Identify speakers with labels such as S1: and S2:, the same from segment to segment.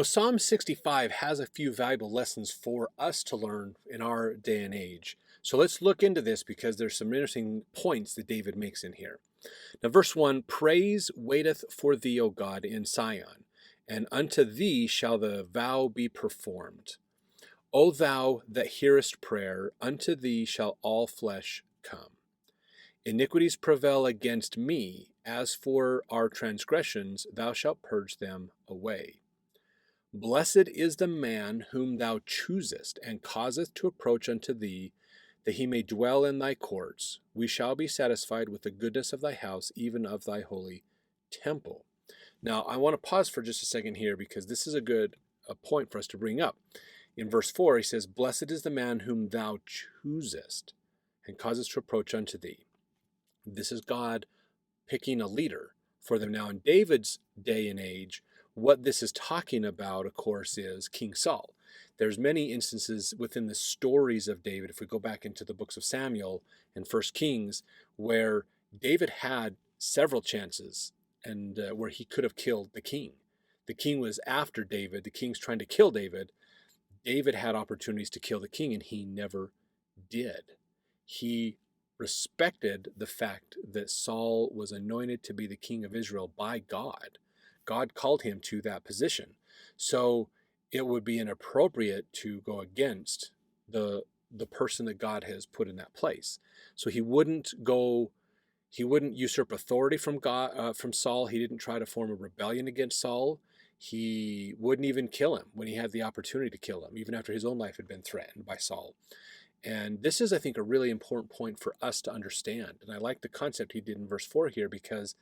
S1: Psalm 65 has a few valuable lessons for us to learn in our day and age. So let's look into this because there's some interesting points that David makes in here. Now, verse 1, praise waiteth for thee, O God, in Sion, and unto thee shall the vow be performed. O thou that hearest prayer, unto thee shall all flesh come. Iniquities prevail against me. As for our transgressions, thou shalt purge them away. Blessed is the man whom thou choosest, and causeth to approach unto thee, that he may dwell in thy courts. We shall be satisfied with the goodness of thy house, even of thy holy temple. Now, I want to pause for just a second here because this is a point for us to bring up. In verse 4, he says, Blessed is the man whom thou choosest, and causest to approach unto thee. This is God picking a leader for them. Now, in David's day and age, what this is talking about, of course, is King Saul. There's many instances within the stories of David, if we go back into the books of Samuel and First Kings, where David had several chances and where he could have killed the king. The king was after David. The king's trying to kill David. David had opportunities to kill the king, and he never did. He respected the fact that Saul was anointed to be the king of Israel by God. God called him to that position. So it would be inappropriate to go against the person that God has put in that place. So he wouldn't usurp authority from God, from Saul. He didn't try to form a rebellion against Saul. He wouldn't even kill him when he had the opportunity to kill him, even after his own life had been threatened by Saul. And this is, I think, a really important point for us to understand. And I like the concept he did in verse 4 here, because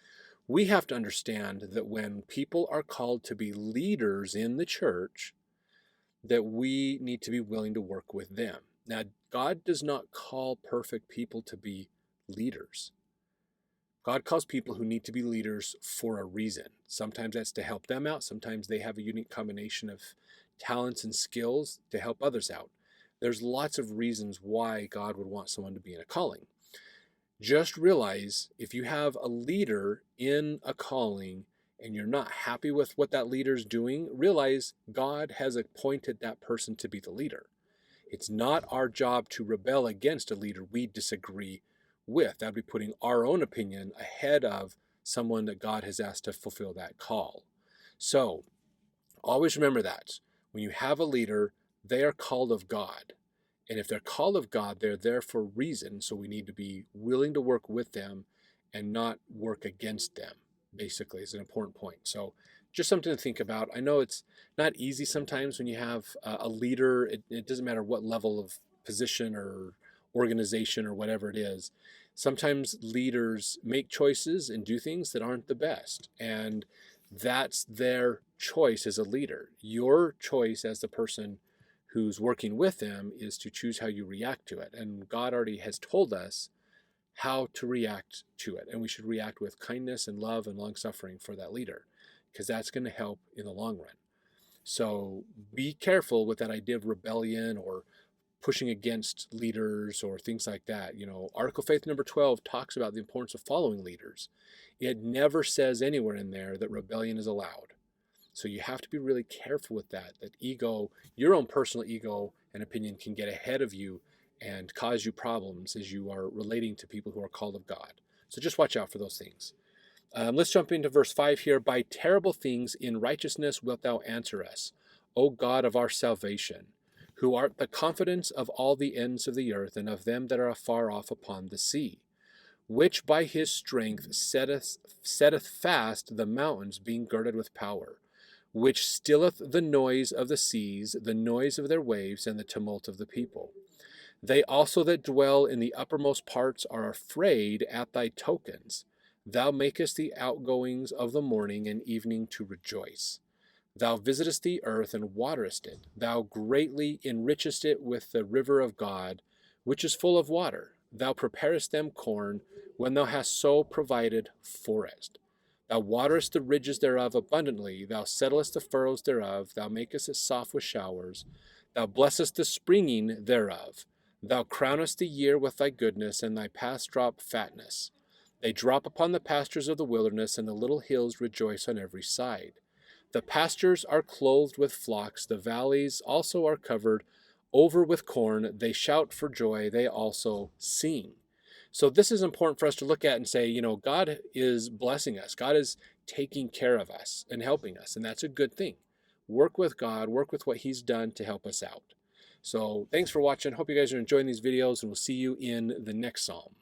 S1: we have to understand that when people are called to be leaders in the church, that we need to be willing to work with them. Now, God does not call perfect people to be leaders. God calls people who need to be leaders for a reason. Sometimes that's to help them out. Sometimes they have a unique combination of talents and skills to help others out. There's lots of reasons why God would want someone to be in a calling. Just realize if you have a leader in a calling and you're not happy with what that leader's doing, realize God has appointed that person to be the leader. It's not our job to rebel against a leader we disagree with. That'd be putting our own opinion ahead of someone that God has asked to fulfill that call. So always remember that when you have a leader, they are called of God. And if they're called of God, they're there for a reason. So we need to be willing to work with them and not work against them, basically, is an important point. So just something to think about. I know it's not easy sometimes when you have a leader. It doesn't matter what level of position or organization or whatever it is. Sometimes leaders make choices and do things that aren't the best. And that's their choice as a leader. Your choice as the person who's working with them is to choose how you react to it. And God already has told us how to react to it. And we should react with kindness and love and long suffering for that leader, because that's going to help in the long run. So be careful with that idea of rebellion or pushing against leaders or things like that. Article of Faith number 12 talks about the importance of following leaders. It never says anywhere in there that rebellion is allowed. So you have to be really careful with that ego, your own personal ego and opinion can get ahead of you and cause you problems as you are relating to people who are called of God. So just watch out for those things. Let's jump into verse 5 here. By terrible things in righteousness wilt thou answer us, O God of our salvation, who art the confidence of all the ends of the earth and of them that are afar off upon the sea, which by his strength setteth fast the mountains, being girded with power, which stilleth the noise of the seas, the noise of their waves, and the tumult of the people. They also that dwell in the uppermost parts are afraid at thy tokens. Thou makest the outgoings of the morning and evening to rejoice. Thou visitest the earth and waterest it. Thou greatly enrichest it with the river of God, which is full of water. Thou preparest them corn, when thou hast so provided forest. Thou waterest the ridges thereof abundantly. Thou settlest the furrows thereof. Thou makest it soft with showers. Thou blessest the springing thereof. Thou crownest the year with thy goodness, and thy paths drop fatness. They drop upon the pastures of the wilderness, and the little hills rejoice on every side. The pastures are clothed with flocks, the valleys also are covered over with corn. They shout for joy, they also sing. So this is important for us to look at and say, you know, God is blessing us. God is taking care of us and helping us, and that's a good thing. Work with God, work with what He's done to help us out. So thanks for watching. Hope you guys are enjoying these videos, and we'll see you in the next Psalm.